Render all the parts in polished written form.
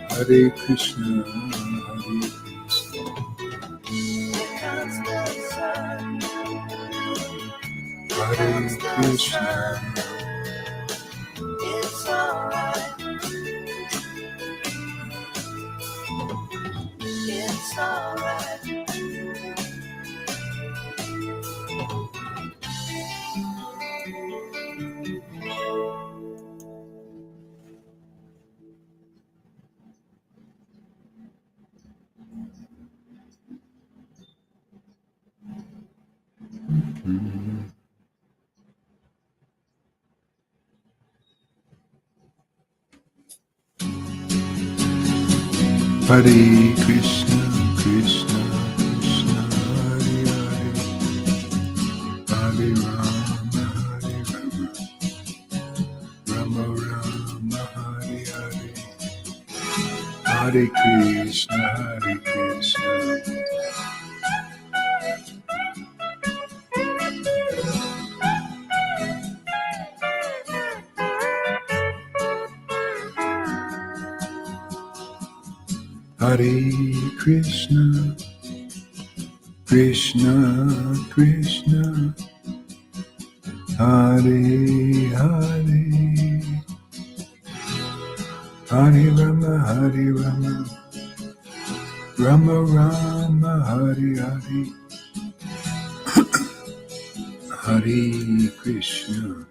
Hare Krishna, Hare Krishna, it's alright. It's alright. Hare Krishna, Krishna Krishna, Hare Hare, Hare Rama, Hare Rama, Rama Rama, Hare Hare, Hare Krishna, Hare Krishna. Hare Krishna, Krishna Krishna, Hare Hare, Hare Rama, Hare Rama, Rama Rama, Hare Hare, Hare Krishna,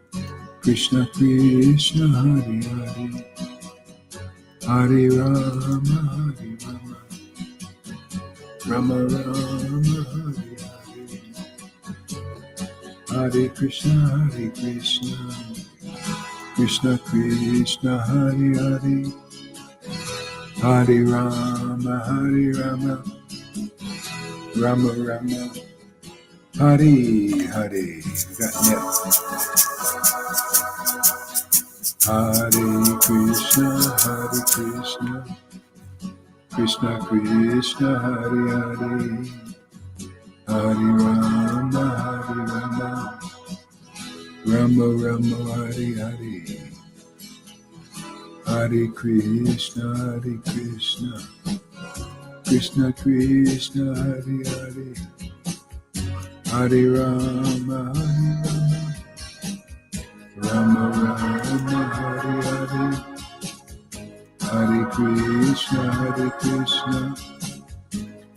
Krishna Krishna, Hare Hare, Hare Rama, Hare Rama, Rama Rama, Hare Hare, Hare Krishna, Krishna Krishna, Hare Hare, Hare Rama, Rama Rama, Hare Hare. Got that? Hare Krishna, Krishna Krishna, Hare Hare, Hare Rama, Rama Rama, Hare Hare, Hare Krishna, Krishna Krishna, Hare Hare, Hare Rama, Rama Rama, Hare Hare, Hare Krishna,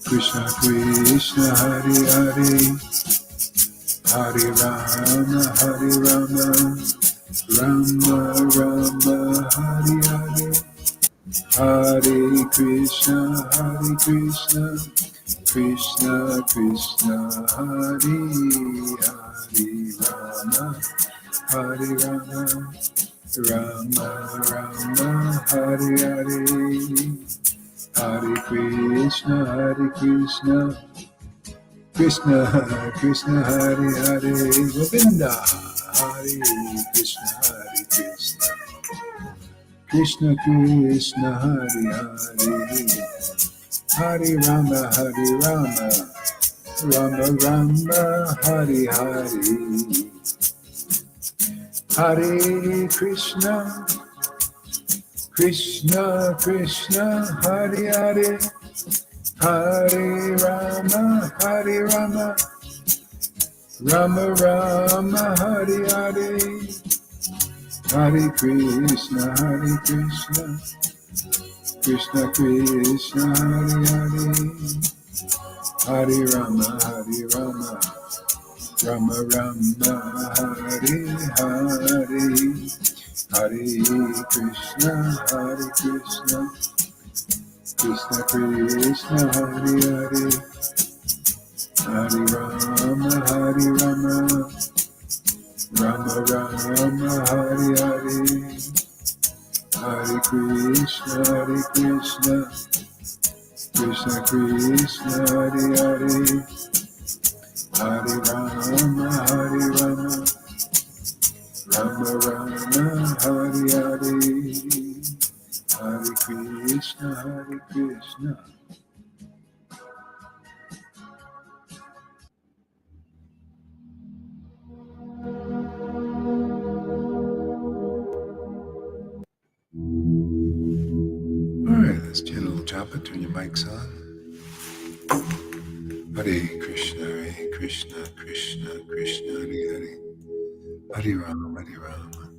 Krishna Krishna, Hare Hare, Hare Rama, Rama Rama, Hare Hare, Hare Krishna, Krishna Krishna, Hare Hare, Hare Rama, Rama Rama, Hare Hare, Hare Krishna, Krishna Krishna, Hare Hare, Govinda, Hare Krishna, Krishna Krishna, Hare Hare, Hare Rama, Rama Rama, Hare Hare, Hare Krishna, Krishna Krishna, Hare Hare, Hare Rama, Rama Rama, Hare Hare, Hare Krishna, Krishna Krishna, Hare Hare, Hare Rama, Rama Rama, Hare Hare, Hare Krishna, Krishna Krishna, Hare Hare, Hare Rama, Rama Rama, Hare Hare, Hare Krishna, Krishna Krishna, Hare Hare, Hare Rama, Rama Rama, Hare Hare, Hare Krishna, Let's chant a little japa. Turn your mics on. Hare Krishna, Krishna, Krishna, Hare Hare. Hare Rama, Hare Rama.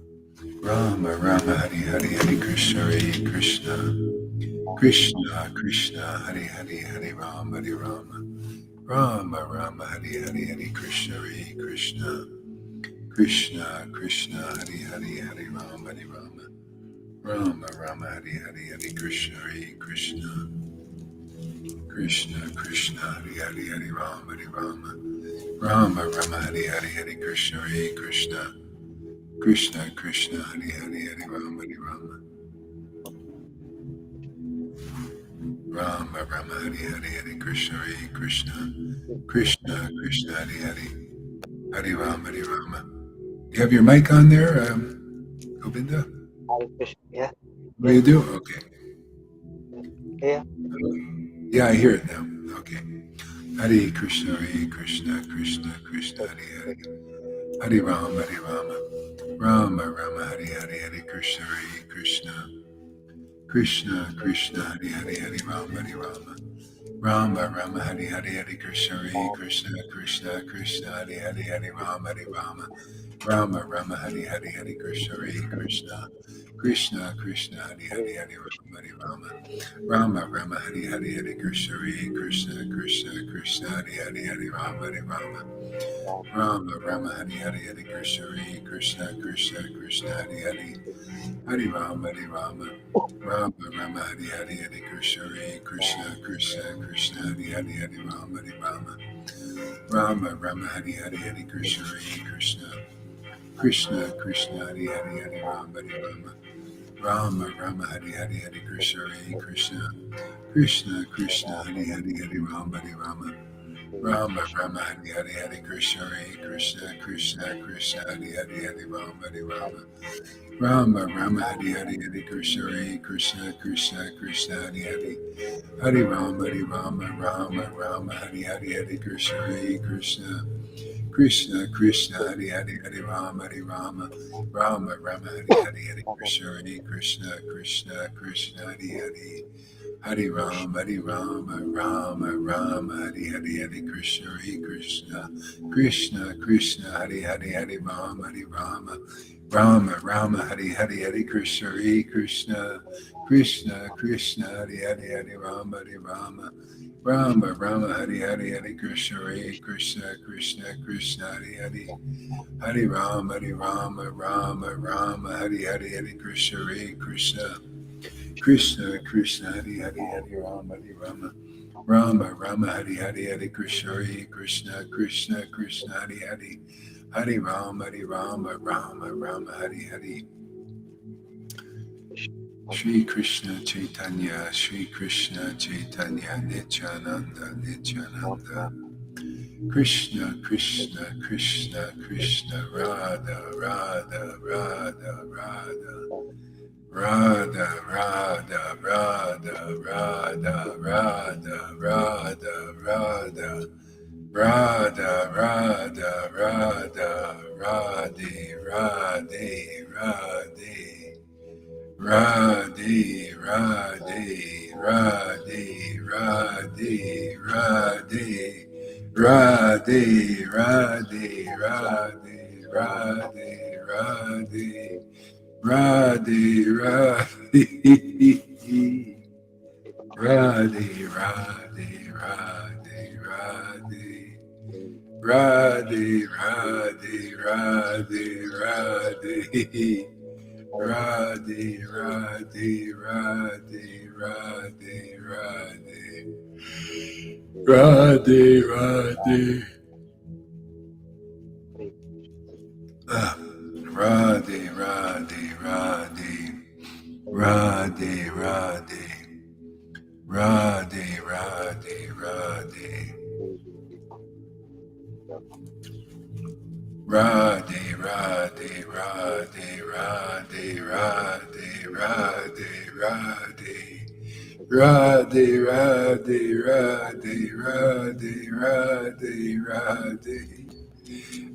Rama, Rama, Hare Hare, Hare Krishna, Krishna. Krishna, Krishna, Hare Hare, Hare Rama, Hare Rama. Rama, Rama, Hare Hare, Hare Krishna, Krishna. Krishna, Krishna, Hare Hare, Hare Rama, Hare Rama. Rama, Rama, Hare Hare, Hare Krishna, Krishna. Krishna, Krishna, Hare Hare, Hare Rama, Hare Rama. Rama, Rama, Hare Hare, Hare Krishna, Krishna. Krishna, Krishna, Hare Hare, Hare Rama, Hare Rama. Rama, Rama, Hare Hare, Hare Krishna, Krishna. Krishna, Krishna, Hare Hare, Hare Rama, Hare Rama. You have your mic on there, Govinda? Yeah. Oh, you do? Okay. Yeah. Yeah, I hear it now. Okay. Hare Krishna, Krishna, Krishna, Hare Hare. Hare Rama, Hare Rama. Rama, Rama, Hare Hare, Hare Krishna, Krishna. Krishna, Krishna, Hare Hare, Hare Rama, Hare Rama. Rama, Rama, Hare Hare, Hare Krishna, Krishna, Krishna, Krishna, Hare Hare, Hare Rama, Hare Rama. Rama, Rama, Hare Hare, Hare Krishna, Krishna. Krishna, Krishna, Hare Hare, Hare Rama, Hare Rama. Rama, Rama, Hare Hare, Hare Krishna, Krishna, Krishna, Krishna, Hare Hare, Hare Rama, Hare Rama. Rama, Rama, Hare Hare, Hare Krishna, Krishna, Krishna, Krishna, Hare Hare. Hare Rama, Hare Rama. Rama, Rama, Hare Hare, Hare Krishna, Krishna, Krishna, Krishna, Hare Hare, Hare Rama, Hare Rama. Rama, Rama, Hare Hare, Hare Krishna, Krishna. Krishna, Krishna, Hare Hare, Hare Rama, Hare Rama. Rama, Rama, Hare Hare, Hare Krishna, Krishna. Krishna, Krishna, Hare Hare, Hare Rama, Hare Rama. Rama, Rama, Hare Hare, Hare Krishna, Krishna, Krishna, Krishna, Hare Hare, Hare Rama, Hare Rama. Rama, Rama, Hare Hare, Hare Krishna, Krishna, Krishna, Krishna, Hare Hare. Hare Rama, Hare Rama, Rama, Rama, Hare Hare, Hare Krishna, Krishna. Krishna, Krishna, Hare Hare, Hare Rama, Hare Rama. Rama, Rama, Hare Hare, Hare Krishna, Krishna, Krishna, Krishna, Hare Hare. Hare Rama, Hare Rama, Rama, Rama, Hare Hare, Hare Krishna, Krishna. Krishna, Krishna, Hare Hare, Hare Rama, Hare Rama. Rama, Rama, Hare Hare, Hare Krishna, Krishna. Krishna, Krishna, Hare Hare, Hare Rama, Hare Rama. Rama, Rama, Hare Hare, Hare Krishna, Krishna, Krishna, Krishna, Hare Hare. Hare Rama, Hare Rama, Rama, Rama, Hare Hare, Hare Krishna, Krishna. Krishna, Krishna, Hare Hare, Hare Rama, Hare Rama. Rama, Rama, Hare Hare, Hare Krishna, Krishna, Krishna, Krishna, Hare Hare. Hare Rama, Hare Rama, Rama, Rama, Hare Hare. Shri Krishna Chaitanya, Shri Krishna Chaitanya, Nityananda, Nityananda. Krishna, Krishna, Krishna, Krishna, Radha, Radha, Radha, Radha. Radha, Radha, Radha, Radha, Radha, Radha, Radha. Radha, Radha, Radha, Radhe, Radhe, Radhe. Radhe, Radhe, Radhe, Radhe, Radhe. Radhe, Radhe, Radhe, Radhe, Radhe. Radhe, Radhe. Radhe, Radhe, Radhe, Radhe. Radhe, Radhe, Radhe, Radhe. Radhe, Radhe, Radhe, Radhe, Radhe. Radhe, Radhe. Radhe, Radhe, Radhe. Radhe, Radhe. Radhe, Radhe, Radhe. Radhe, Radhe, Radhe, Radhe, Radhe, Radhe, Radhe. Radhe, Radhe, Radhe, Radhe, Radhe, Radhe.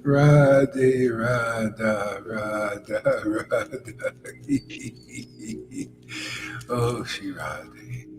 Radhe, Radha, Radha, Radha. Oh, Shri Radhe.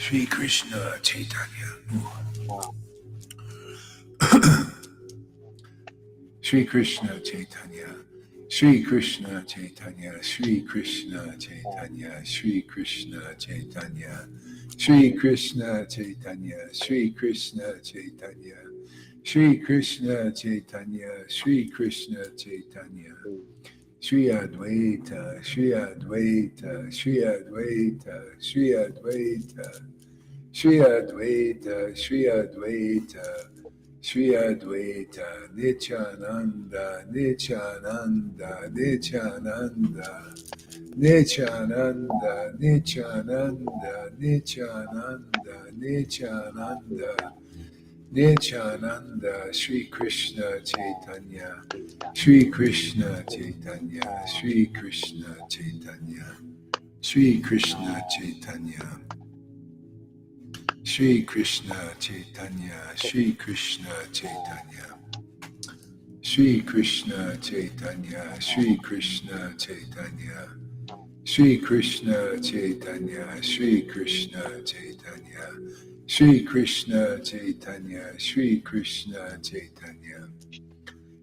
Shri Krishna Chaitanya. Shri Krishna Chaitanya. Shri Krishna Chaitanya. Shri Krishna Chaitanya. Shri Krishna Chaitanya. Shri Krishna Chaitanya. Shri Krishna Chaitanya. Shri Krishna Chaitanya. Shri Krishna Chaitanya. Shri Advaita, Shri Advaita, Shri Advaita, Shri Advaita, Shri Advaita, Shri Advaita, Shri Advaita, Nityananda, Nityananda, Nityananda, Nityananda, Nityananda, Nityananda, Nityananda, Nityananda, Shri Krishna Chaitanya, Shri Krishna Chaitanya, Shri Krishna Chaitanya, Shri Krishna Chaitanya, Shri Krishna Chaitanya, Shri Krishna Chaitanya, Shri Krishna Chaitanya, Shri Krishna Chaitanya, Shri Krishna Chaitanya, Shri Krishna Chaitanya, Shri Krishna Chaitanya, Shri Krishna Chaitanya,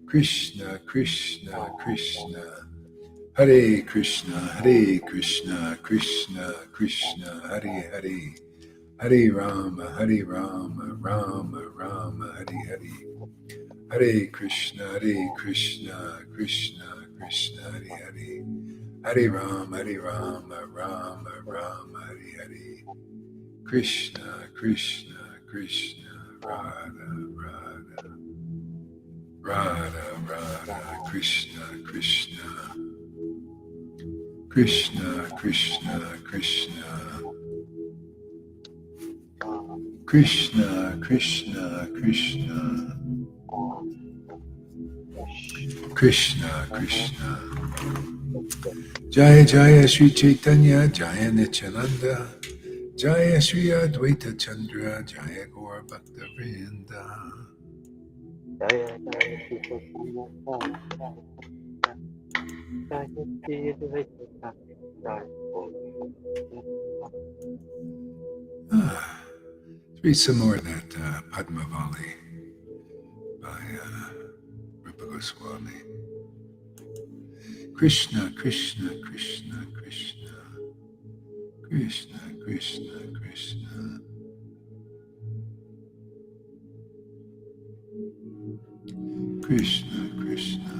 Krishna Krishna Krishna, Hare Krishna, Hare Krishna, Krishna Krishna, Hare Hare, Hare Rama, Hare Rama, Rama Rama, Hare Hare, Hare Krishna, Krishna Krishna, Hare Hare, Hare Rama, Rama Rama, Hare Hare, Krishna Krishna Krishna, Radha Radha, Radha Radha, Krishna Krishna, Krishna Krishna Krishna, Krishna Krishna Krishna, Krishna Krishna. Jaya Jaya Sri Chaitanya, Jaya Nityananda, Jaya Sri Advaita Chandra, Jaya Gaur Bhakta Vrinda. Jaya Jaya Shri Krishna, Jaya Shri Advaita Jaya. Let's read some more of that Padmavali by Rupa Goswami. Krishna, Krishna, Krishna, Krishna, Krishna, Krishna, Krishna, Krishna, Krishna.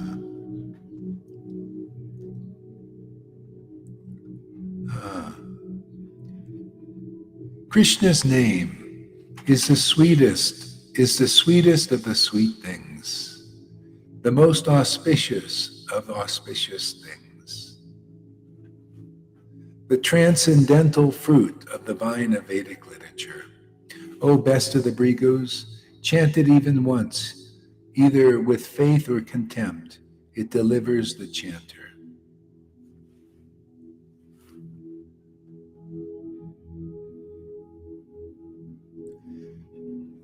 Krishna's name is the sweetest of the sweet things, the most auspicious of auspicious things, the transcendental fruit of the vine of Vedic literature. O best of the Brigus, chant it even once, either with faith or contempt, it delivers the chanter.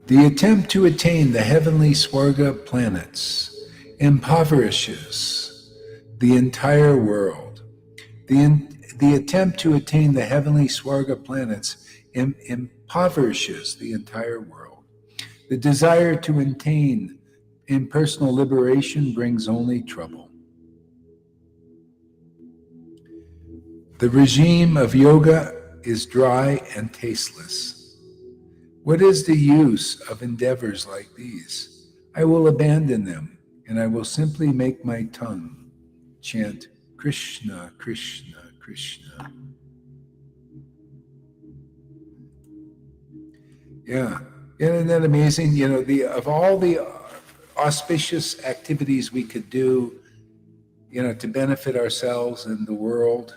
The attempt to attain the heavenly Swarga planets impoverishes the entire world. The attempt to attain the heavenly Swarga planets impoverishes the entire world. The desire to attain impersonal liberation brings only trouble. The regime of yoga is dry and tasteless. What is the use of endeavors like these? I will abandon them, and I will simply make my tongue chant Krishna, Krishna, Krishna. Yeah, isn't that amazing? You know, of all the auspicious activities we could do, you know, to benefit ourselves and the world,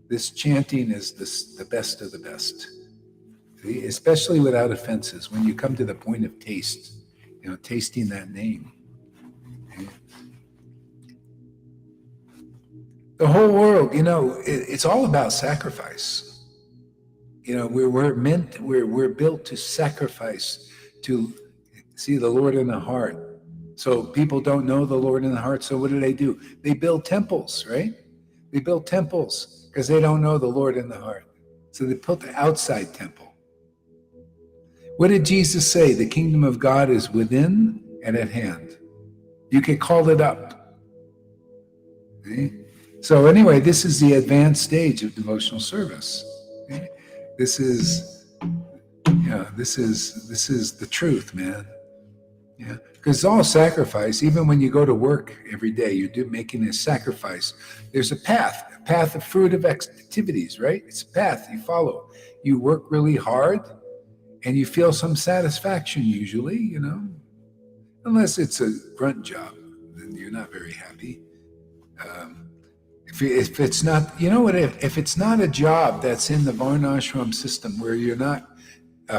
this chanting is the best of the best. Especially without offenses, when you come to the point of taste, you know, tasting that name. The whole world, you know, it's all about sacrifice. You know, we're built to sacrifice, to see the Lord in the heart. So people don't know the Lord in the heart. So what do? They build temples, right? They build temples because they don't know the Lord in the heart. So they built the outside temple. What did Jesus say? The kingdom of God is within and at hand. You can call it up. Okay? So anyway, this is the advanced stage of devotional service. Okay? This is the truth, man. Yeah, because it's all sacrifice. Even when you go to work every day, you're making a sacrifice. There's a path of fruit of activities, right? It's a path you follow. You work really hard, and you feel some satisfaction usually, unless it's a grunt job, then you're not very happy. If it's not, if it's not a job that's in the varnashram system where you're not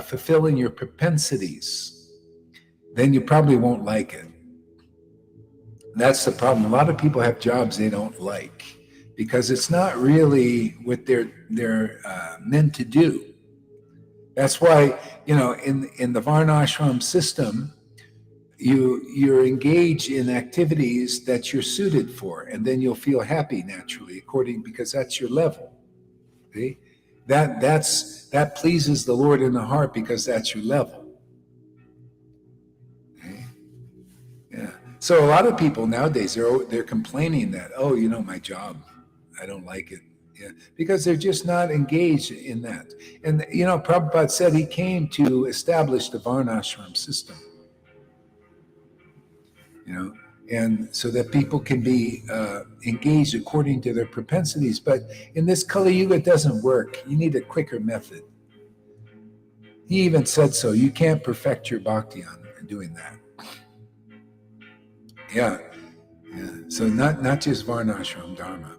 fulfilling your propensities, then you probably won't like it. That's the problem. A lot of people have jobs they don't like because it's not really what they're meant to do. That's why, in the varnashram system, you're engaged in activities that you're suited for, and then you'll feel happy naturally, because that's your level. Okay? That pleases the Lord in the heart because that's your level. Okay? Yeah. So a lot of people nowadays they're complaining that, my job, I don't like it. Yeah, because they're just not engaged in that. And Prabhupada said he came to establish the varnashram system. And so that people can be engaged according to their propensities. But in this Kali Yuga, it doesn't work. You need a quicker method. He even said so. You can't perfect your bhakti on doing that. Yeah. So not just varnashram dharma.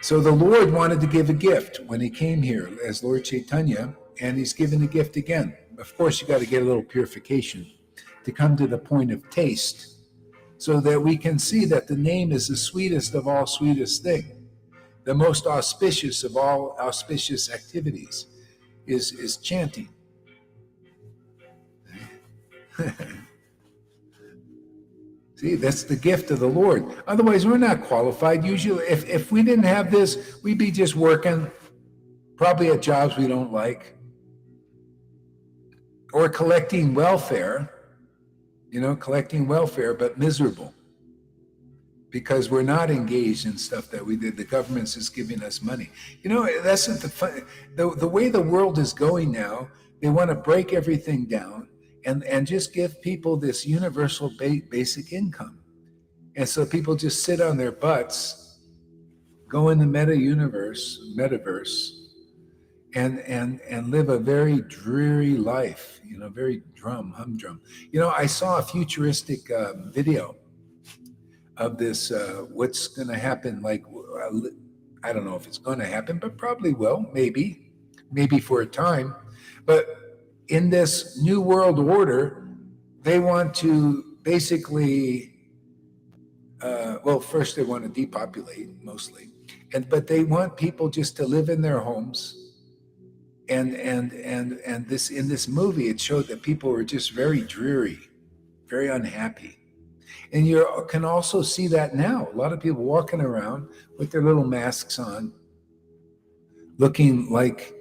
So the Lord wanted to give a gift when he came here as Lord Chaitanya, and he's given a gift again. Of course, you got to get a little purification to come to the point of taste, so that we can see that the name is the sweetest of all sweetest thing. The most auspicious of all auspicious activities is chanting. See, that's the gift of the Lord. Otherwise, we're not qualified. Usually, if we didn't have this, we'd be just working, probably at jobs we don't like, or collecting welfare, but miserable because we're not engaged in stuff that we did. The government's just giving us money. That's not the fun. The way the world is going now, they want to break everything down and just give people this universal basic income. And so people just sit on their butts, go in the metaverse, and live a very dreary life, very humdrum. I saw a futuristic video of this, what's going to happen. Like, I don't know if it's going to happen, but probably will, maybe for a time. But in this new world order, they want to basically, first they want to depopulate mostly, but they want people just to live in their homes. And this, in this movie, it showed that people were just very dreary, very unhappy. And you can also see that now. A lot of people walking around with their little masks on, looking like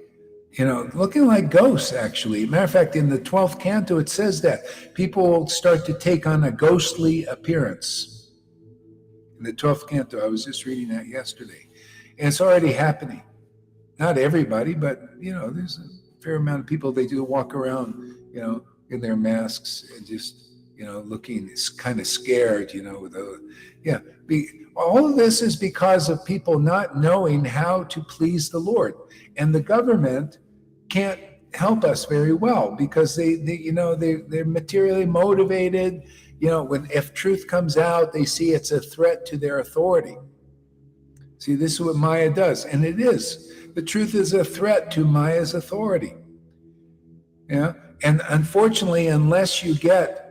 ghosts, actually. Matter of fact, in the 12th canto, it says that people will start to take on a ghostly appearance. In the 12th canto, I was just reading that yesterday. And it's already happening. Not everybody, but, there's a fair amount of people, they do walk around, in their masks and just, looking kind of scared, all of this is because of people not knowing how to please the Lord. And the government can't help us very well because they're materially motivated. If truth comes out, they see it's a threat to their authority. See, this is what Maya does, and it is. The truth is a threat to Maya's authority. Yeah, and unfortunately, unless you get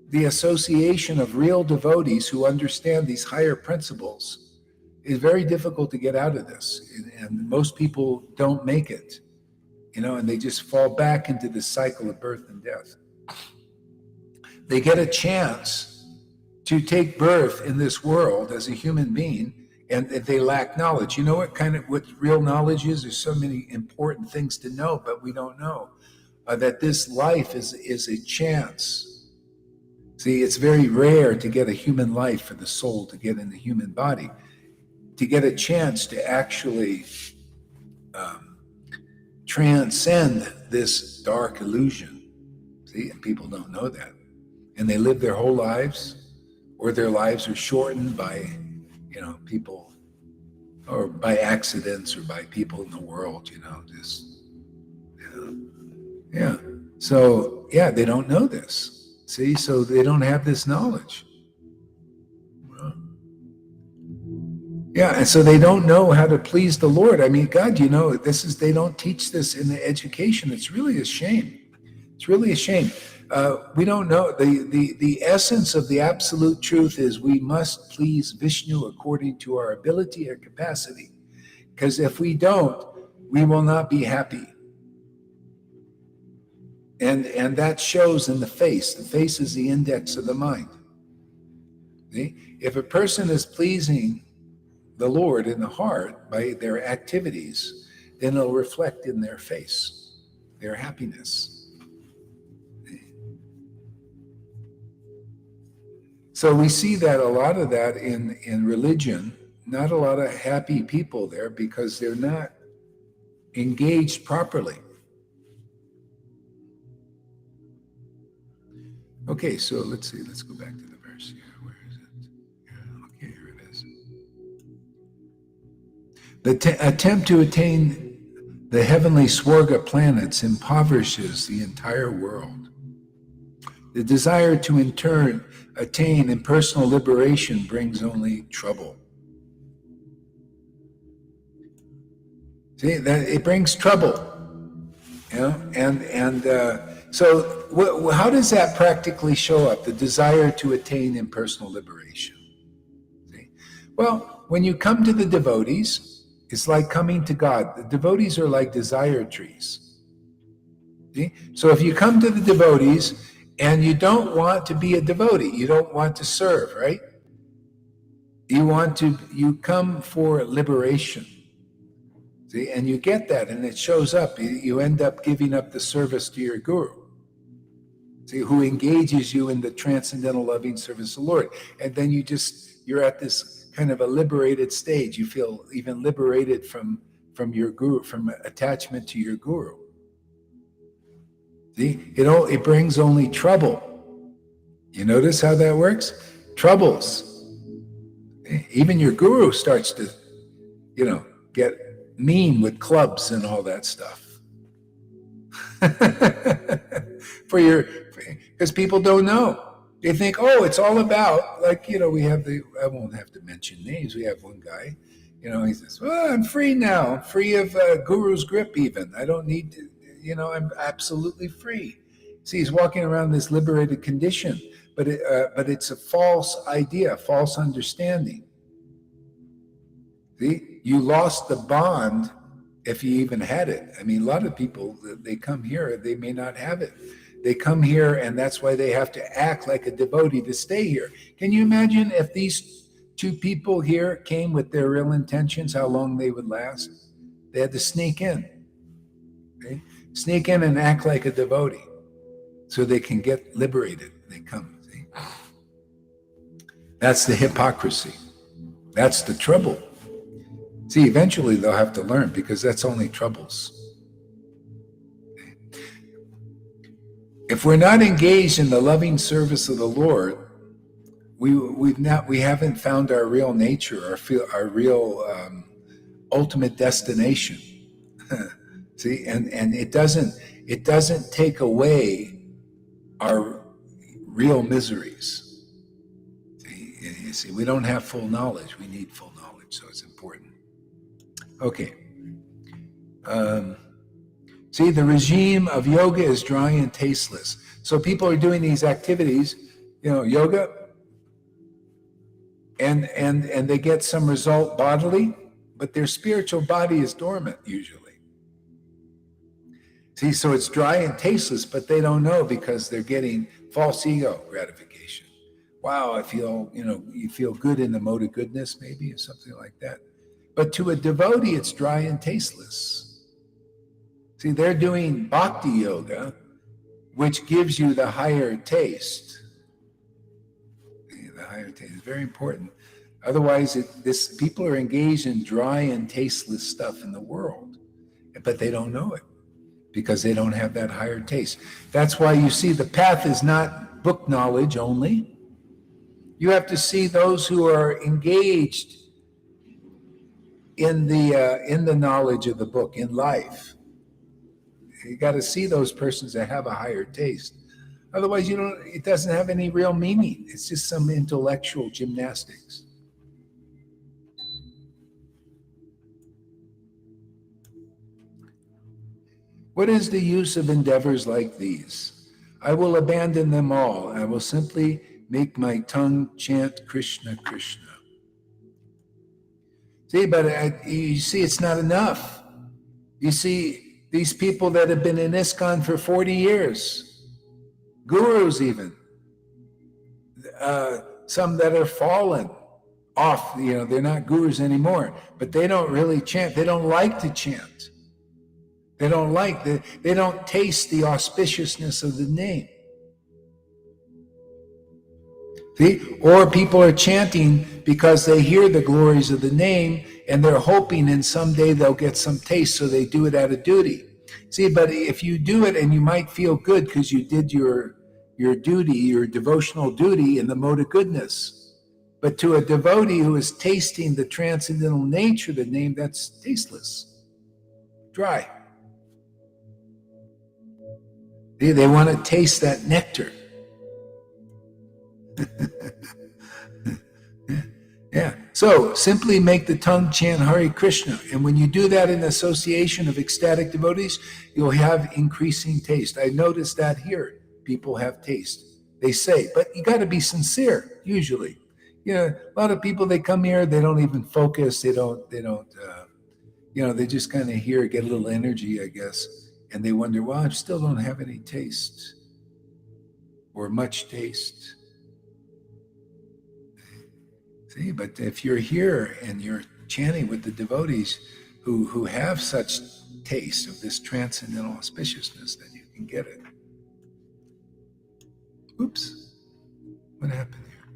the association of real devotees who understand these higher principles, it's very difficult to get out of this. And most people don't make it, and they just fall back into this cycle of birth and death. They get a chance to take birth in this world as a human being, and they lack knowledge. What real knowledge is? There's so many important things to know, but we don't know. that this life is a chance. See, it's very rare to get a human life for the soul to get in the human body, to get a chance to actually transcend this dark illusion. See, and people don't know that. And they live their whole lives, or their lives are shortened by, people, or by accidents, or by people in the world, just, yeah. So, yeah, they don't know this. See, so they don't have this knowledge. Yeah, and so they don't know how to please the Lord. I mean, God, they don't teach this in the education. It's really a shame. It's really a shame. We don't know. The essence of the absolute truth is we must please Vishnu according to our ability or capacity. Because if we don't, we will not be happy. And that shows in the face. The face is the index of the mind. See? If a person is pleasing the Lord in the heart by their activities, then it'll reflect in their face, their happiness. So we see that a lot of that in religion, not a lot of happy people there because they're not engaged properly. Okay, so let's see, let's go back to the verse here. Where is it? Yeah, okay, here it is. The attempt to attain the heavenly Swarga planets impoverishes the entire world. The desire to in turn attain impersonal liberation brings only trouble. See, that it brings trouble, so how does that practically show up? The desire to attain impersonal liberation. See? Well, when you come to the devotees, it's like coming to God. The devotees are like desire trees. See? So if you come to the devotees and you don't want to be a devotee, you don't want to serve, right? You come for liberation. See, and you get that, and it shows up. You end up giving up the service to your guru. See, who engages you in the transcendental loving service of the Lord. And then you're at this kind of a liberated stage. You feel even liberated from your guru, from attachment to your guru. See, it brings only trouble. You notice how that works? Troubles. Even your guru starts to, get mean with clubs and all that stuff. Because people don't know. They think, it's all about, we have I won't have to mention names. We have one guy, he says, well, I'm free now. I'm free of guru's grip even. I don't need to, I'm absolutely free. See, he's walking around this liberated condition, but it's a false idea, false understanding. See, you lost the bond if you even had it. I mean, a lot of people, they come here, they may not have it. They come here, and that's why they have to act like a devotee to stay here. Can you imagine if these two people here came with their real intentions, how long they would last? They had to sneak in. Okay? Sneak in and act like a devotee so they can get liberated. They come. See? That's the hypocrisy. That's the trouble. See, eventually they'll have to learn because that's only troubles. If we're not engaged in the loving service of the Lord, we haven't found our real nature, our real ultimate destination. See, and it doesn't take away our real miseries. See, we don't have full knowledge. We need full knowledge, so it's important. Okay. See, the regime of yoga is dry and tasteless. So people are doing these activities, yoga, and they get some result bodily, but their spiritual body is dormant usually. See, so it's dry and tasteless, but they don't know because they're getting false ego gratification. Wow, I feel, you feel good in the mode of goodness, maybe, or something like that. But to a devotee, it's dry and tasteless. See, they're doing bhakti yoga, which gives you the higher taste. The higher taste is very important. Otherwise, people are engaged in dry and tasteless stuff in the world, but they don't know it because they don't have that higher taste. That's why you see the path is not book knowledge only. You have to see those who are engaged in the knowledge of the book in life. You got to see those persons that have a higher taste. Otherwise, it doesn't have any real meaning. It's just some intellectual gymnastics. What is the use of endeavors like these? I will abandon them all. I will simply make my tongue chant Krishna, Krishna. See, but you see, it's not enough. You see, these people that have been in ISKCON for 40 years, gurus even, some that are fallen off, they're not gurus anymore, but they don't really chant. They don't like to chant. They don't taste the auspiciousness of the name. See? Or people are chanting because they hear the glories of the name and they're hoping in someday they'll get some taste, so they do it out of duty. See, but if you do it and you might feel good because you did your duty, your devotional duty in the mode of goodness. But to a devotee who is tasting the transcendental nature of the name, that's tasteless, dry. They want to taste that nectar. Yeah. So simply make the tongue chant Hare Krishna. And when you do that in association of ecstatic devotees, you'll have increasing taste. I noticed that here. People have taste. They say, but you got to be sincere, usually. A lot of people, they come here, they don't even focus. They just kind of hear, get a little energy, I guess. And they wonder, well, I still don't have any taste or much taste. See, but if you're here and you're chanting with the devotees who have such taste of this transcendental auspiciousness, then you can get it. Oops, what happened here?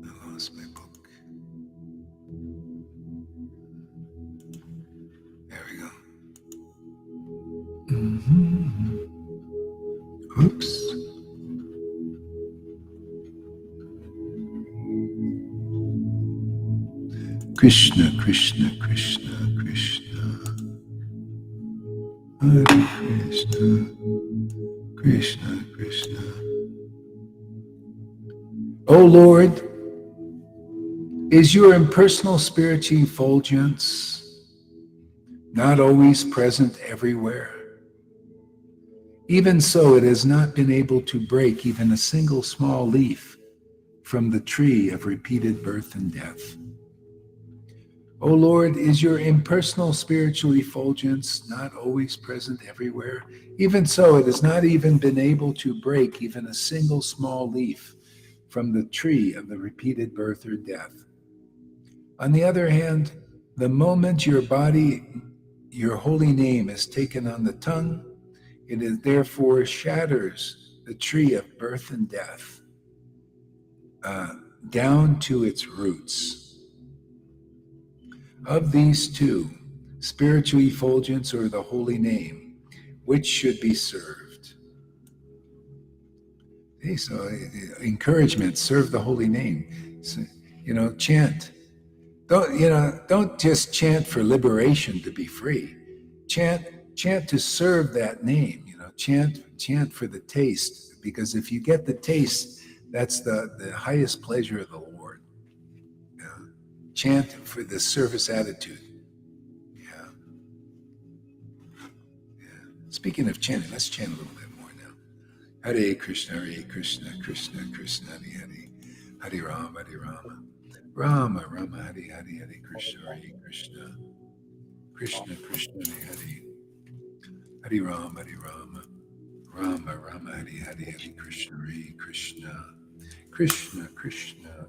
I lost my book. There we go. Oops. Krishna, Krishna, Krishna, Krishna. Hare Krishna, Krishna, Krishna. O Lord, is your impersonal spiritual effulgence not always present everywhere? Even so, it has not been able to break even a single small leaf from the tree of repeated birth and death. O Lord, is your impersonal spiritual effulgence not always present everywhere? Even so, it has not even been able to break even a single small leaf from the tree of the repeated birth or death. On the other hand, the moment your holy name is taken on the tongue, it is therefore shatters the tree of birth and death down to its roots. Of these two, spiritual effulgence or the holy name, which should be served? Okay, so encouragement, serve the holy name. So, chant. Don't just chant for liberation to be free. Chant to serve that name. Chant for the taste, because if you get the taste, that's the highest pleasure of the Lord. Chant for the service attitude. Yeah. Speaking of chanting, let's chant a little bit more now. Hare Krishna, Krishna, Krishna, Hare Hare, Hare Rama, Rama Rama, Hare Hare, Hare Krishna, Krishna, Krishna, Hare Hare Rama, Rama Rama, Hare Hare, Hare Krishna, Krishna, Krishna,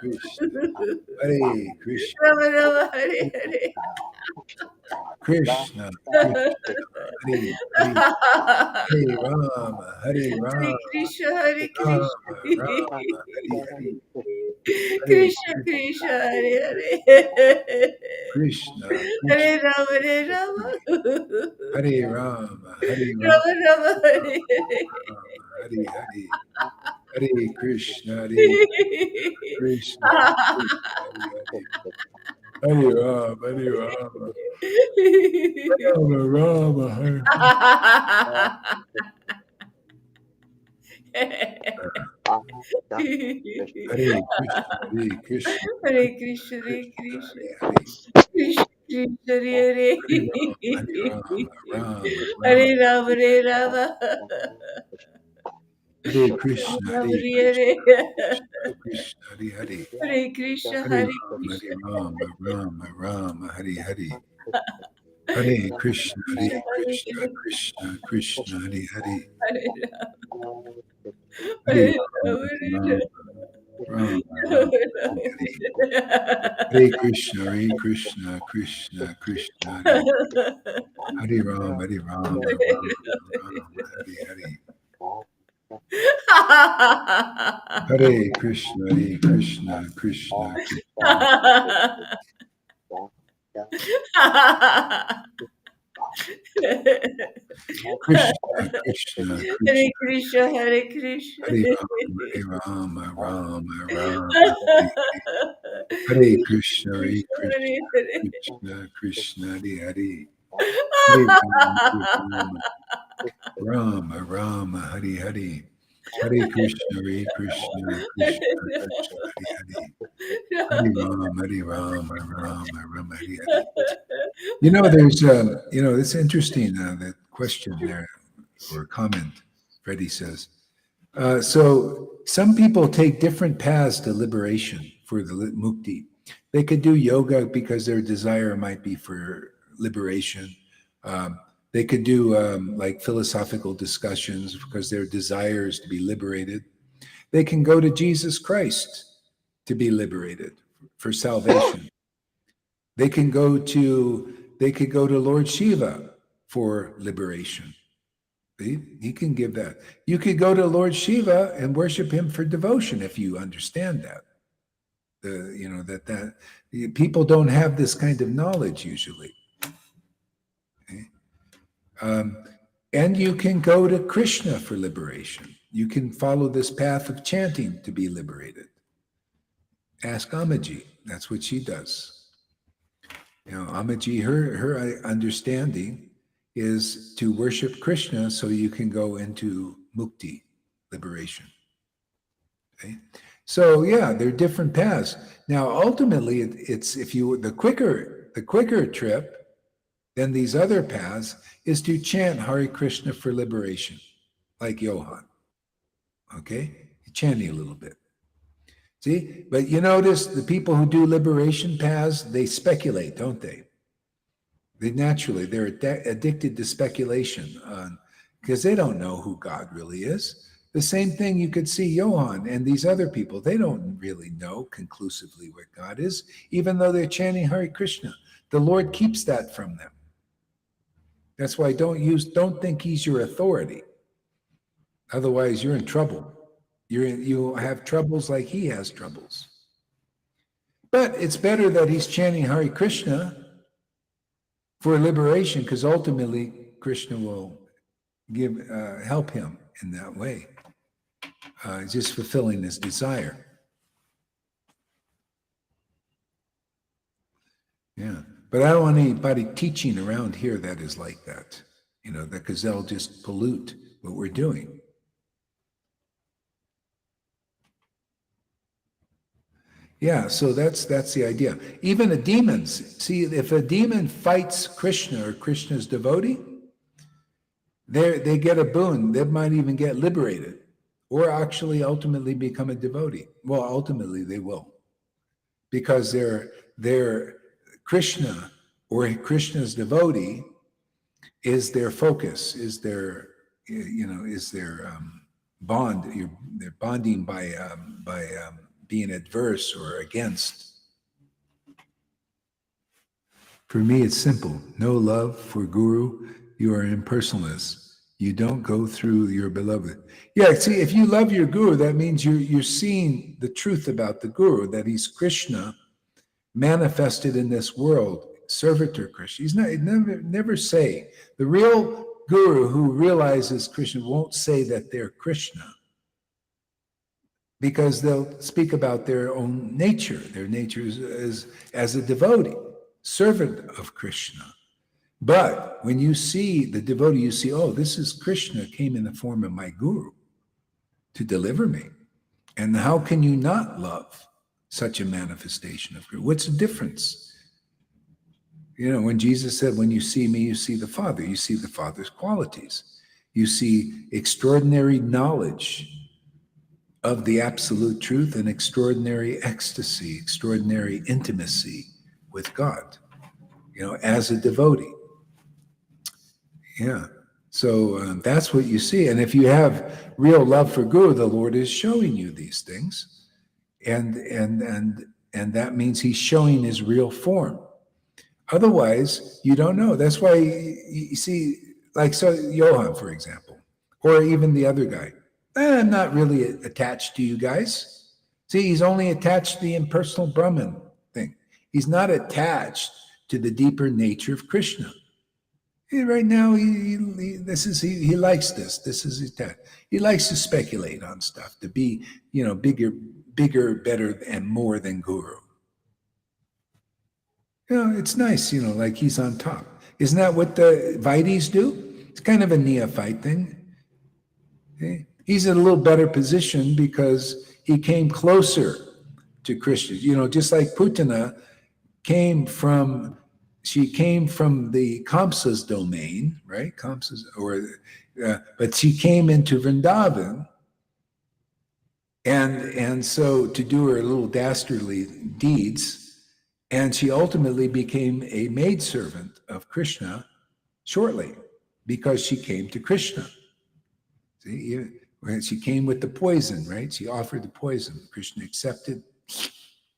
Krishna, Hare Krishna, Rama Rama Hare Hare. Krishna, Krishna, Hare Hare, Hare Rama, Hare Hare Rama, Krishna, Hare Rama, Krishna. Rama, Hare Hare, Hare Krishna Krishna, Hare Hare. Krishna, Hare Krishna, Rama, Hare Rama. Hare Rama, Hare Rama, Rama Rama, Hare Hare. Hare Hare, Hare Krishna, Hare Krishna, Krishna, Hare Hare, Hare Rama, Hare Rama, Rama Rama, Hare Hare Krishna, Hare Krishna, Hare Krishna, Hare Krishna, Krishna. Hare Hare, Krishna Krishna, Hare Hare. Hare Rama, Rama, Hare Rama, Rama, Hare Rama. Hare Krishna, Rama, Hare Hare Krishna, Hare. Krishna, Krishna, Hare Hare, Hare Krishna, Hare Hare Rama, Krishna. Hare Rama, Rama Rama, Hare Hare, Hare Krishna, Hare Krishna, Krishna, Krishna, Hare Hare, Hare Hare Rama, Rama, Hare Rama, Rama. Rama, Rama, Hare Hare Hare, Hare Krishna, Hare Krishna, Krishna, Krishna, Hare Hare Rama, Hare Rama, Rama Rama, Hare Hare, Hare Krishna, Hare Krishna, Krishna, Krishna, Krishna, Krishna, Hare Krishna, Krishna, Hare Krishna. Hare Rama, Rama, Rama, Hare Hare Krishna, Hare Krishna, Krishna, Krishna, Hare Hare, Hare Rama, Rama, Hare Hare, Hare Krishna, Hare Krishna, Krishna, Krishna, Hare Hare, Hare Rama, Rama, Rama, Hare Hare. You know, it's interesting, that question there, or comment, Freddie says. So some people take different paths to liberation for the mukti. They could do yoga because their desire might be for liberation. They could do like philosophical discussions because their desire is to be liberated. They can go to Jesus Christ to be liberated for salvation. They could go to Lord Shiva for liberation. He can give that. You could go to Lord Shiva and worship him for devotion if you understand that. People don't have this kind of knowledge usually. Okay? And you can go to Krishna for liberation. You can follow this path of chanting to be liberated. Ask Amaji. That's what she does. Amaji, her understanding is to worship Krishna so you can go into mukti, liberation. Okay? So yeah, there are different paths. Now, ultimately, it's the quicker trip than these other paths is to chant Hare Krishna for liberation, like Johann. Okay, chanting a little bit. See, but you notice the people who do liberation paths, they speculate, don't they? They're addicted to speculation because they don't know who God really is. The same thing you could see Johann and these other people. They don't really know conclusively what God is, even though they're chanting Hare Krishna. The Lord keeps that from them. That's why don't think he's your authority. Otherwise, you're in trouble. You have troubles like he has troubles. But it's better that he's chanting Hare Krishna for liberation, because ultimately Krishna will help him in that way, just fulfilling his desire. Yeah, but I don't want anybody teaching around here that is like that, because they'll just pollute what we're doing. Yeah, so that's the idea. Even the demons, see, if a demon fights Krishna or Krishna's devotee, they get a boon. They might even get liberated, or actually ultimately become a devotee. Well, ultimately they will, because they're Krishna or Krishna's devotee is their focus, is their bond. They're bonding by being adverse or against. For me, it's simple. No love for Guru. You are impersonalist. You don't go through your beloved. Yeah, see, if you love your Guru, that means you're seeing the truth about the Guru, that he's Krishna manifested in this world, servitor Krishna. He's not, never say, the real Guru who realizes Krishna won't say that they're Krishna, because they'll speak about their own nature. Their nature is as a devotee, servant of Krishna. But when you see the devotee, you see, oh, this is Krishna came in the form of my Guru to deliver me. And how can you not love such a manifestation of Guru? What's the difference? You know, when Jesus said, when you see me, you see the Father. You see the Father's qualities. You see extraordinary knowledge of the absolute truth and extraordinary ecstasy, extraordinary intimacy with God, you know, as a devotee. Yeah. So that's what you see. And if you have real love for Guru, the Lord is showing you these things. And that means he's showing his real form. Otherwise, you don't know. That's why you see, like, so Johan, for example, or even the other guy. I'm not really attached to you guys. See, he's only attached to the impersonal Brahman thing. He's not attached to the deeper nature of Krishna. Right now, he likes this. This is his task. He likes to speculate on stuff, to be, you know, bigger, better, and more than Guru. You know, it's nice, you know, like he's on top. Isn't that what the Vaidhis do? It's kind of a neophyte thing. Okay? He's in a little better position because he came closer to Krishna. You know, just like Putana came from the Kamsa's domain, right? Kamsa's, but she came into Vrindavan, and so to do her little dastardly deeds, and she ultimately became a maidservant of Krishna shortly because she came to Krishna. See, she came with the poison, right? She offered the poison. Krishna accepted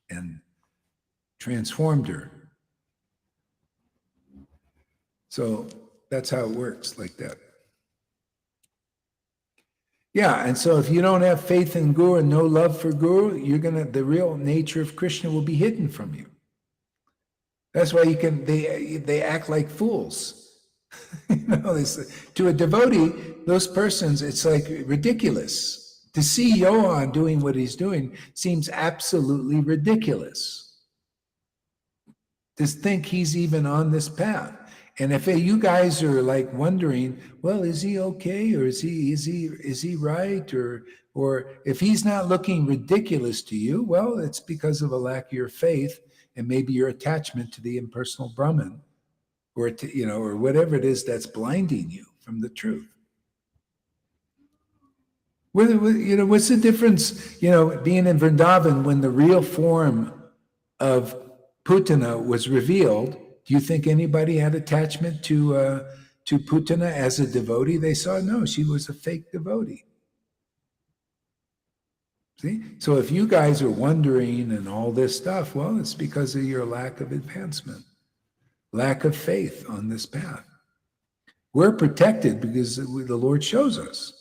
and transformed her. So that's how it works, like that. Yeah, and so if you don't have faith in Guru and no love for Guru, the real nature of Krishna will be hidden from you. That's why they act like fools. You know, to a devotee, those persons, it's like ridiculous. To see Johan doing what he's doing seems absolutely ridiculous. To think he's even on this path. And if you guys are like wondering, well, is he okay, or is he right, or if he's not looking ridiculous to you, well, it's because of a lack of your faith and maybe your attachment to the impersonal Brahman, or to, you know, or whatever it is that's blinding you from the truth. You know, what's the difference? You know, being in Vrindavan when the real form of Putana was revealed. Do you think anybody had attachment to Putana as a devotee? They saw, no, she was a fake devotee. See? So if you guys are wondering and all this stuff, well, it's because of your lack of advancement, lack of faith on this path. We're protected because the Lord shows us.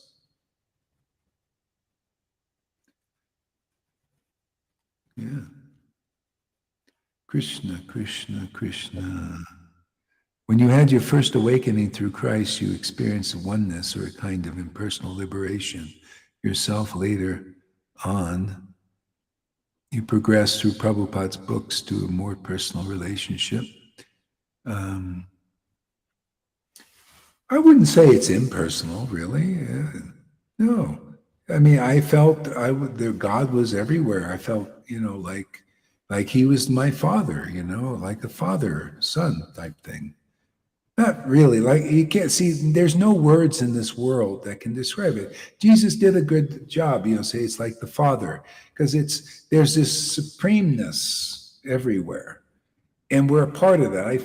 Yeah. Krishna, Krishna, Krishna. When you had your first awakening through Christ, you experienced oneness or a kind of impersonal liberation. Yourself later on, you progressed through Prabhupada's books to a more personal relationship. I wouldn't say it's impersonal, really. No. I mean, I felt God was everywhere. I felt, you know, like he was my father, you know, like a father-son type thing. Not really, like you can't see, there's no words in this world that can describe it. Jesus did a good job, you know, say it's like the Father, because there's this supremeness everywhere. And we're a part of that. I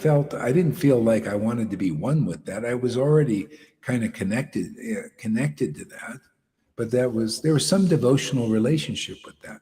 didn't feel like I wanted to be one with that. I was already kind of connected to that. But there was some devotional relationship with that.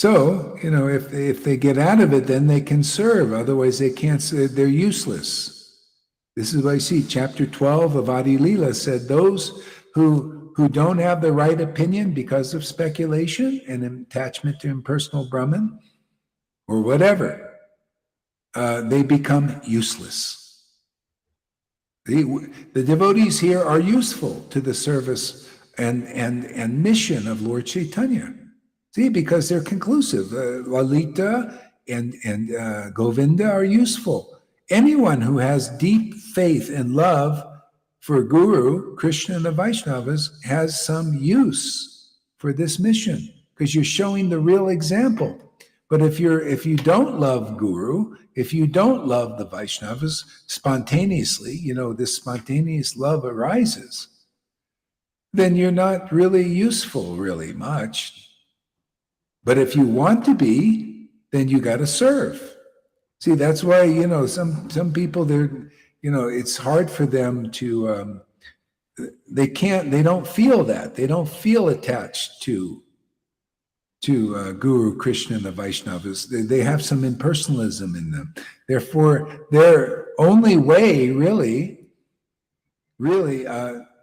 So, if they get out of it, then they can serve. Otherwise, they can't. They're useless. This is what I see. Chapter 12 of Adi Lila said, those who don't have the right opinion because of speculation and attachment to impersonal Brahman or whatever, they become useless. The devotees here are useful to the service and mission of Lord Chaitanya. See, because they're conclusive. Lalita and Govinda are useful. Anyone who has deep faith and love for Guru, Krishna, and the Vaishnavas has some use for this mission because you're showing the real example. But if you don't love Guru, if you don't love the Vaishnavas spontaneously, this spontaneous love arises, then you're not really useful really much. But if you want to be, then you got to serve. See, that's why, some people, it's hard for them to, they don't feel that. They don't feel attached to Guru, Krishna, and the Vaishnavas. They have some impersonalism in them. Therefore, their only way really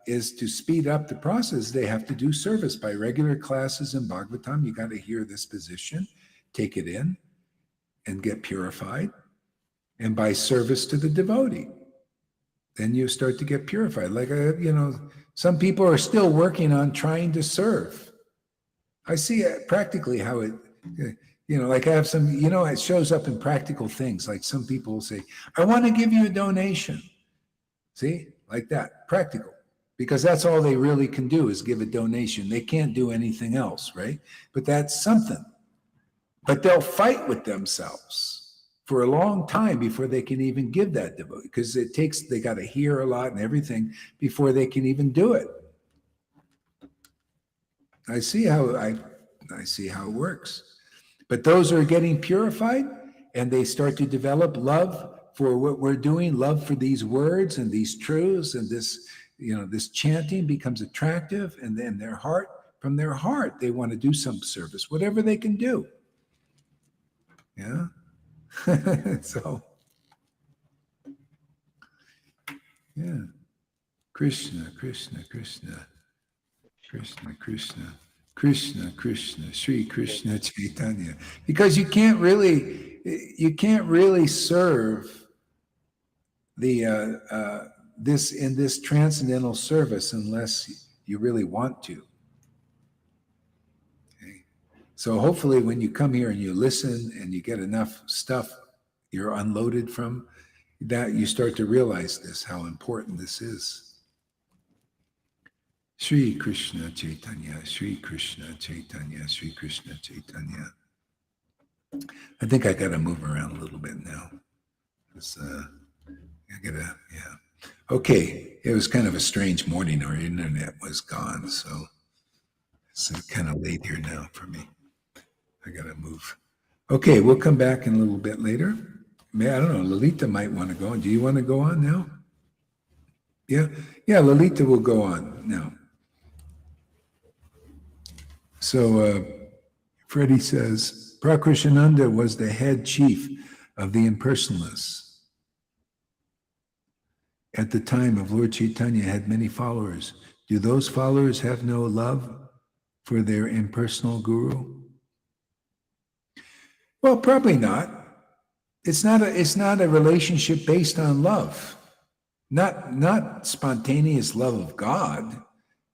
is to speed up the process. They have to do service by regular classes in Bhagavatam. You got to hear this position, take it in, and get purified. And by service to the devotee, then you start to get purified. Like, some people are still working on trying to serve. I see practically how it, like I have some, it shows up in practical things. Like some people will say, I want to give you a donation. See, like that, practical. Because that's all they really can do is give a donation. They can't do anything else, right? But that's something. But they'll fight with themselves for a long time before they can even give that devotee, because they got to hear a lot and everything before they can even do it. I see how it works. But those who are getting purified and they start to develop love for what we're doing, love for these words and these truths, and this chanting becomes attractive, and then from their heart, they want to do some service, whatever they can do. Yeah. So, yeah. Krishna, Krishna, Krishna, Krishna, Krishna, Krishna, Krishna, Sri Krishna Chaitanya. Because you can't really serve this transcendental service unless you really want to. Okay. So hopefully when you come here and you listen and you get enough stuff you're unloaded from, that you start to realize how important this is. Sri Krishna Chaitanya, Sri Krishna Chaitanya, Sri Krishna Chaitanya. I think I got to move around a little bit now. Okay, it was kind of a strange morning. Our internet was gone, so it's kind of late here now for me. I got to move. Okay, we'll come back in a little bit later. I don't know, Lalita might want to go on. Do you want to go on now? Yeah, Lalita will go on now. So Freddie says, Prakrishananda was the head chief of the impersonalists. At the time of Lord Chaitanya had many followers. Do those followers have no love for their impersonal guru? Well, probably not. It's not a relationship based on love. Not spontaneous love of God.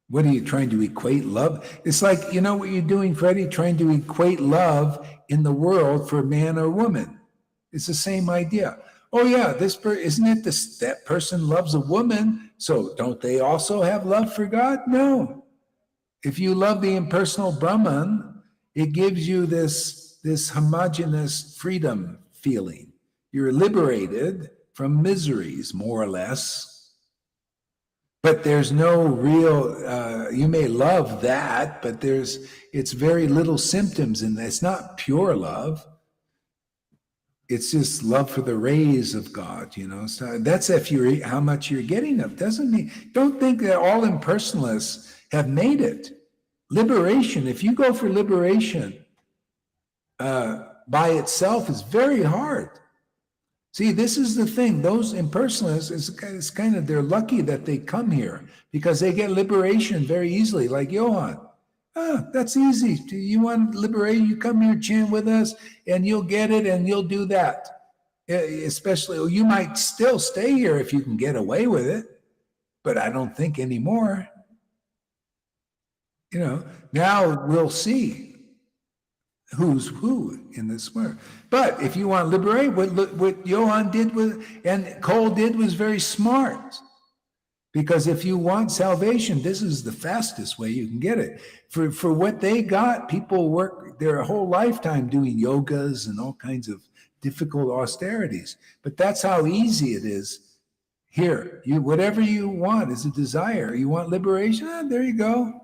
What are you trying to equate love? It's like, what you're doing, Freddie, trying to equate love in the world for man or woman. It's the same idea. Oh yeah, isn't it that person loves a woman, so don't they also have love for God? No. If you love the impersonal Brahman, it gives you this homogeneous freedom feeling. You're liberated from miseries, more or less. But there's no real, you may love that, but it's very little symptoms in that. It's not pure love. It's just love for the rays of God, So that's how much you're getting of. Doesn't mean, don't think that all impersonalists have made it. Liberation, if you go for liberation, by itself is very hard. See, this is the thing. Those impersonalists, it's kind of, they're lucky that they come here because they get liberation very easily, like Johann. That's easy. Do you want liberation? You come here, chant with us, and you'll get it, and you'll do that. Especially, you might still stay here if you can get away with it, but I don't think anymore. Now we'll see who's who in this world. But if you want to liberate, what Johann did and Cole did was very smart. Because if you want salvation, this is the fastest way you can get it. For what they got, people work their whole lifetime doing yogas and all kinds of difficult austerities. But that's how easy it is here. Whatever you want is a desire. You want liberation? There you go.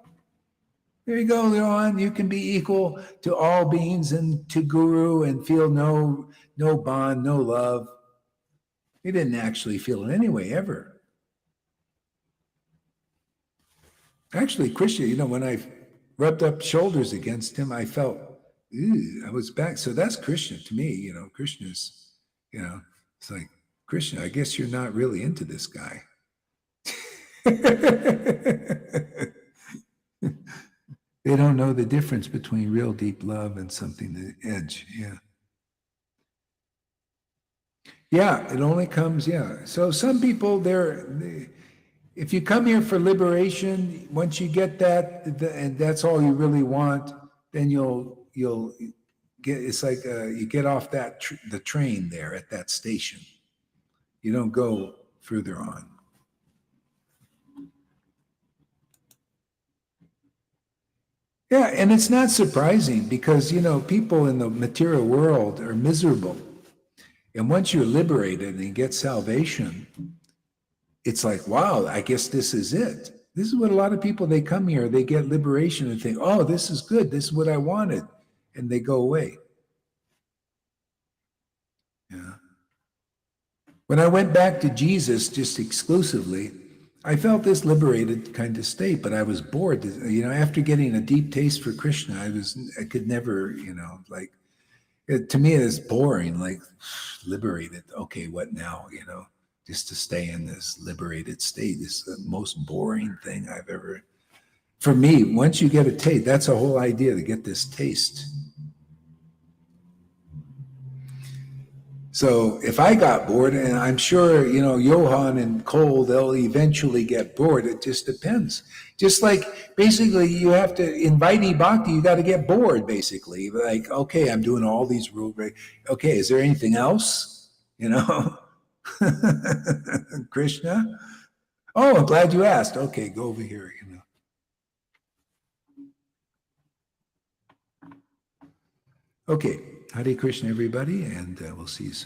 There you go, Johann. You can be equal to all beings and to Guru and feel no bond, no love. He didn't actually feel it anyway, ever. Actually, Krishna, when I rubbed up shoulders against him, I felt, I was back. So that's Krishna to me, Krishna's, it's like, Krishna, I guess you're not really into this guy. They don't know the difference between real deep love and something to edge. Yeah, it only comes, So some people, if you come here for liberation, once you get that, and that's all you really want, then you'll get, it's like you get off the train there at that station. You don't go further on. Yeah, and it's not surprising because, people in the material world are miserable. And once you're liberated and get salvation, it's like, wow, I guess this is it. This is what a lot of people, they come here, they get liberation and think, oh, this is good. This is what I wanted. And they go away. Yeah. When I went back to Jesus just exclusively, I felt this liberated kind of state, but I was bored. After getting a deep taste for Krishna, I could never, to me it's boring, like liberated. Okay, what now? Just to stay in this liberated state is the most boring thing I've ever. For me, once you get a taste, that's the whole idea, to get this taste. So if I got bored, and I'm sure, Johann and Cole, they'll eventually get bored. It just depends. Just like basically you have to, in Vaidhi Bhakti, you got to get bored basically. Like, okay, I'm doing all these rules. Okay, is there anything else? Krishna? Oh, I'm glad you asked. Okay, go over here, Okay, Hare Krishna, everybody, and we'll see you soon.